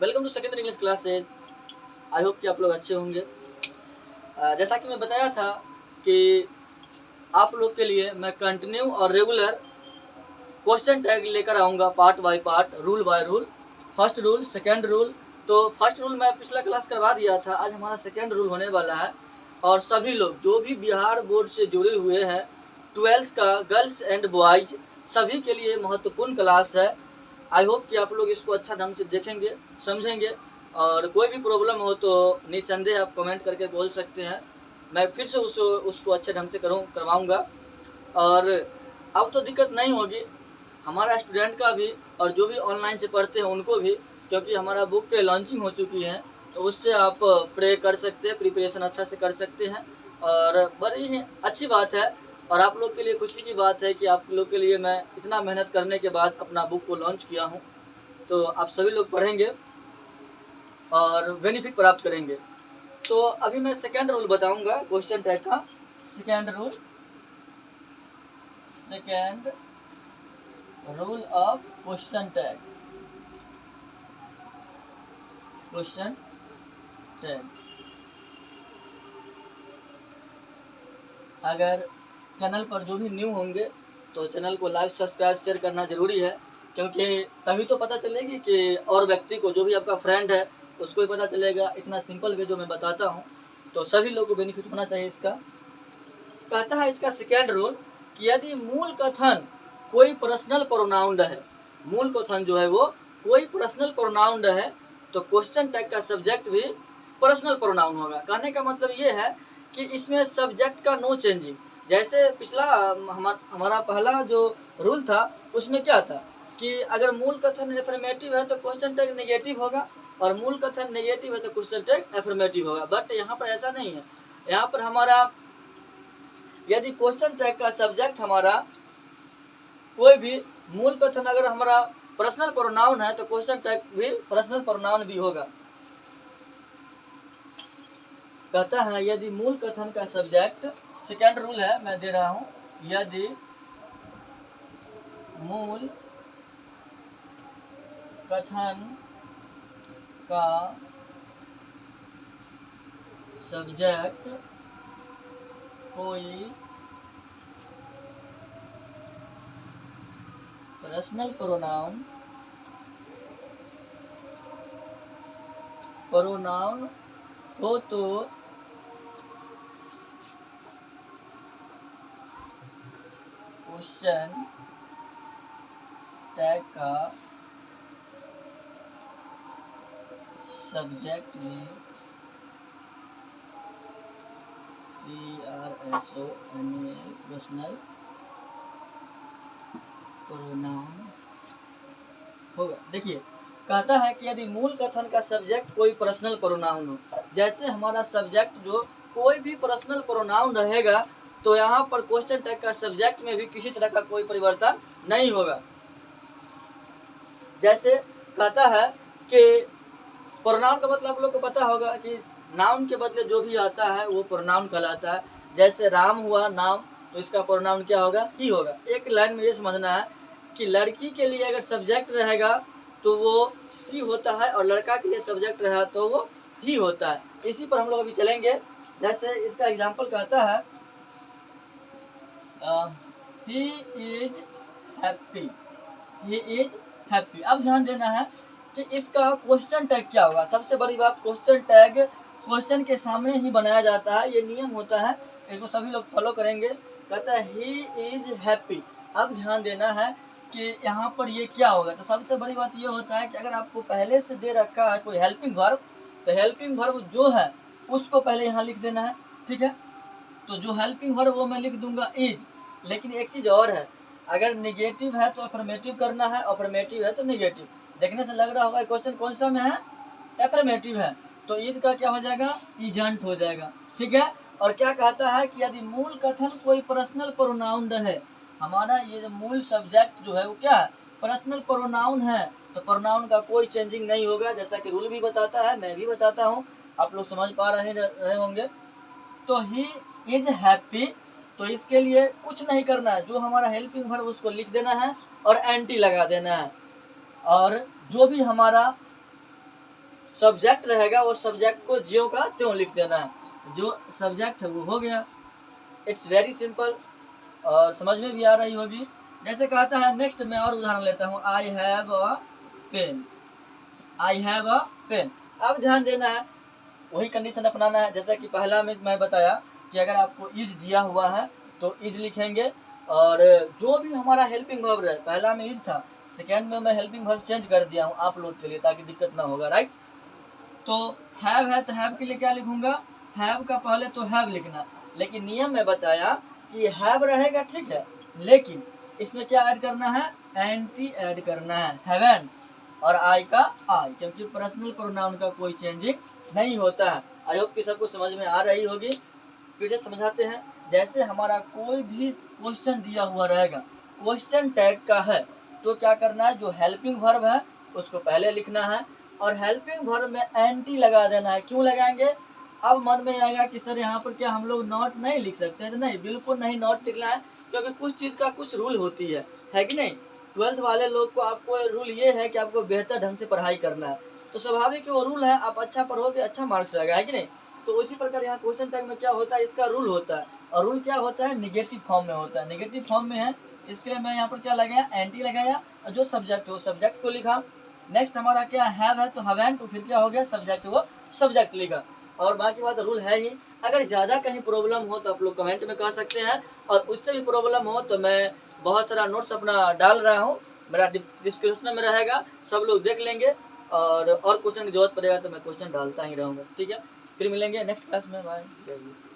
Welcome to secondary English classes. I hope कि आप लोग अच्छे होंगे। जैसा कि मैं बताया था कि आप लोग के लिए मैं कंटिन्यू और रेगुलर क्वेश्चन टैग लेकर आऊँगा, part by part, rule by rule. First rule, second rule. तो फर्स्ट रूल मैं पिछला क्लास करवा दिया था, आज हमारा सेकेंड रूल होने वाला है। और सभी लोग जो भी बिहार बोर्ड से जुड़े हुए हैं, 12th का गर्ल्स एंड बॉयज़, सभी के लिए महत्वपूर्ण क्लास है। आई होप कि आप लोग इसको अच्छा ढंग से देखेंगे, समझेंगे, और कोई भी प्रॉब्लम हो तो निस्संदेह आप कमेंट करके बोल सकते हैं। मैं फिर से उसको अच्छे ढंग से करवाऊँगा। और अब तो दिक्कत नहीं होगी हमारा स्टूडेंट का भी, और जो भी ऑनलाइन से पढ़ते हैं उनको भी, क्योंकि हमारा बुक के लॉन्चिंग हो चुकी है। तो उससे आप प्रे कर सकते हैं, प्रिपरेशन अच्छा से कर सकते हैं, और बड़ी ही अच्छी बात है। और आप लोग के लिए खुशी की बात है कि आप लोग के लिए मैं इतना मेहनत करने के बाद अपना बुक को लॉन्च किया हूँ। तो आप सभी लोग पढ़ेंगे और बेनिफिट प्राप्त करेंगे। तो अभी मैं सेकेंड रूल बताऊंगा क्वेश्चन टैग का। Second rule of question tag. Question tag, अगर चैनल पर जो भी न्यू होंगे तो चैनल को लाइक, सब्सक्राइब, शेयर करना ज़रूरी है, क्योंकि तभी तो पता चलेगी कि और व्यक्ति को, जो भी आपका फ्रेंड है, उसको भी पता चलेगा। इतना सिंपल वे जो मैं बताता हूँ, तो सभी लोगों को बेनिफिट होना चाहिए इसका। कहता है इसका सेकेंड रूल कि यदि मूल कथन कोई पर्सनल प्रोनाउन है, मूल कथन जो है वो कोई पर्सनल प्रोनाउन है, तो क्वेश्चन टैग का सब्जेक्ट भी पर्सनल प्रोनाउन होगा। कहने का मतलब ये है कि इसमें सब्जेक्ट का नो चेंजिंग। जैसे पिछला हमारा पहला जो रूल था, उसमें क्या था कि अगर मूल कथन एफर्मेटिव है तो क्वेश्चन टैग नेगेटिव होगा, और मूल कथन नेगेटिव है तो क्वेश्चन टैग एफर्मेटिव होगा। बट यहाँ पर ऐसा नहीं है। यहाँ पर हमारा यदि क्वेश्चन टैग का सब्जेक्ट हमारा कोई भी मूल कथन अगर हमारा पर्सनल प्रोनाउन है, तो क्वेश्चन टैग भी पर्सनल प्रोनाउन भी होगा। कहता है यदि मूल कथन का सब्जेक्ट, सेकेंड रूल है मैं दे रहा हूं, यदि मूल कथन का सब्जेक्ट कोई पर्सनल प्रोनाउन हो तो क्वेश्चन टैग का सब्जेक्ट भी पर्सनल प्रोनाउन होगा। देखिए, कहता है कि यदि मूल कथन का सब्जेक्ट कोई पर्सनल प्रोनाउन हो, जैसे हमारा सब्जेक्ट जो कोई भी पर्सनल प्रोनाउन रहेगा, तो यहाँ पर क्वेश्चन टैग का सब्जेक्ट में भी किसी तरह का कोई परिवर्तन नहीं होगा। जैसे कहता है कि प्रोनाउन का मतलब आप लोग को पता होगा कि नाउन के बदले जो भी आता है वो प्रोनाउन कहलाता है। जैसे राम हुआ नाम, तो इसका प्रोनाउन क्या होगा? ही होगा। एक लाइन में ये समझना है कि लड़की के लिए अगर सब्जेक्ट रहेगा तो वो सी होता है, और लड़का के लिए सब्जेक्ट रहा तो वो ही होता है। इसी पर हम लोग अभी चलेंगे। जैसे इसका एग्जाम्पल कहता है he is happy, he is happy. अब ध्यान देना है कि इसका क्वेश्चन टैग क्या होगा। सबसे बड़ी बात, क्वेश्चन टैग क्वेश्चन के सामने ही बनाया जाता है, ये नियम होता है, इसको सभी लोग फॉलो करेंगे। कहता है ही इज हैप्पी। अब ध्यान देना है कि यहाँ पर ये क्या होगा। तो सबसे बड़ी बात ये होता है कि अगर आपको पहले से दे रखा है कोई हेल्पिंग वर्ब, तो हेल्पिंग वर्ब जो है उसको पहले यहाँ लिख देना है। ठीक है, तो जो हेल्पिंग वर्ब वो मैं लिख दूंगा इज। लेकिन एक चीज़ और है, अगर निगेटिव है तो अफर्मेटिव करना है, अफर्मेटिव है तो निगेटिव। देखने से लग रहा होगा क्वेश्चन कौन सा में है? अफर्मेटिव है, तो ईद का क्या हो जाएगा? इजेंट हो जाएगा। ठीक है, और क्या कहता है कि यदि मूल कथन कोई पर्सनल प्रोनाउन है, हमारा ये जो मूल सब्जेक्ट जो है वो क्या है? पर्सनल प्रोनाउन है, तो प्रोनाउन का कोई चेंजिंग नहीं होगा। जैसा कि रूल भी बताता है, मैं भी बताता हूँ, आप लोग समझ पा रहे होंगे। तो ही इज हैप्पी, तो इसके लिए कुछ नहीं करना है, जो हमारा हेल्पिंग वर्ब उसको लिख देना है और एंटी लगा देना है। और जो भी हमारा सब्जेक्ट रहेगा वो सब्जेक्ट को ज्यों का त्यों लिख देना है, जो सब्जेक्ट है वो हो गया। इट्स वेरी सिंपल और समझ में भी आ रही होगी। जैसे कहता है नेक्स्ट मैं और उदाहरण लेता हूँ, I have a pen, I have a pen. अब ध्यान देना है, वही कंडीशन अपनाना है जैसा कि पहला में मैं बताया कि अगर आपको इज दिया हुआ है तो इज लिखेंगे, और जो भी हमारा हेल्पिंग वर्ब है, पहला में इज था, सेकेंड में मैं हेल्पिंग वर्ब चेंज कर दिया हूँ आप लोग के लिए ताकि दिक्कत ना होगा, राइट। तो हैव है तो हैव के लिए क्या लिखूंगा, हैव का पहले तो हैव लिखना, लेकिन नियम में बताया कि हैव रहेगा ठीक है, लेकिन इसमें क्या ऐड करना है, एंटी ऐड करना है, हैवेंट और आई का आई, क्योंकि पर्सनल प्रोनाउन का कोई चेंजिंग नहीं होता है। आई होप कि सबको समझ में आ रही होगी। फिर से समझाते हैं, जैसे हमारा कोई भी क्वेश्चन दिया हुआ रहेगा, क्वेश्चन टैग का है, तो क्या करना है, जो हेल्पिंग वर्ब है उसको पहले लिखना है और हेल्पिंग वर्ब में एंटी लगा देना है। क्यों लगाएंगे, अब मन में आएगा कि सर यहाँ पर क्या हम लोग नॉट नहीं लिख सकते हैं, तो नहीं, बिल्कुल नहीं नॉट लिखना है, क्योंकि कुछ चीज़ का कुछ रूल होती है कि नहीं। 12th वाले लोग को आपको रूल ये है कि आपको बेहतर ढंग से पढ़ाई करना है, तो स्वाभाविक वो रूल है, आप अच्छा पढ़ोगे अच्छा मार्क्स आएगा, है कि नहीं। तो उसी प्रकार यहाँ क्वेश्चन टैग में क्या होता है, इसका रूल होता है, और रूल क्या होता है, निगेटिव फॉर्म में होता है, निगेटिव फॉर्म में है, इसके लिए मैं यहाँ पर क्या लगाया, एंटी लगाया, और जो सब्जेक्ट हो सब्जेक्ट को लिखा। नेक्स्ट हमारा क्या हैव है तो हैवेंट, तो फिर क्या हो गया, सब्जेक्ट वो सब्जेक्ट लिखा, और बाकी बात रूल है ही। अगर ज़्यादा कहीं प्रॉब्लम हो तो आप लोग कमेंट में कह सकते हैं, और उससे भी प्रॉब्लम हो तो मैं बहुत सारा नोट्स अपना डाल रहा हूँ, मेरा डिस्क्रिप्शन में रहेगा, सब लोग देख लेंगे, और क्वेश्चन की जरूरत पड़ेगा तो मैं क्वेश्चन डालता ही रहूँगा, ठीक है। फिर मिलेंगे नेक्स्ट क्लास में, बाय।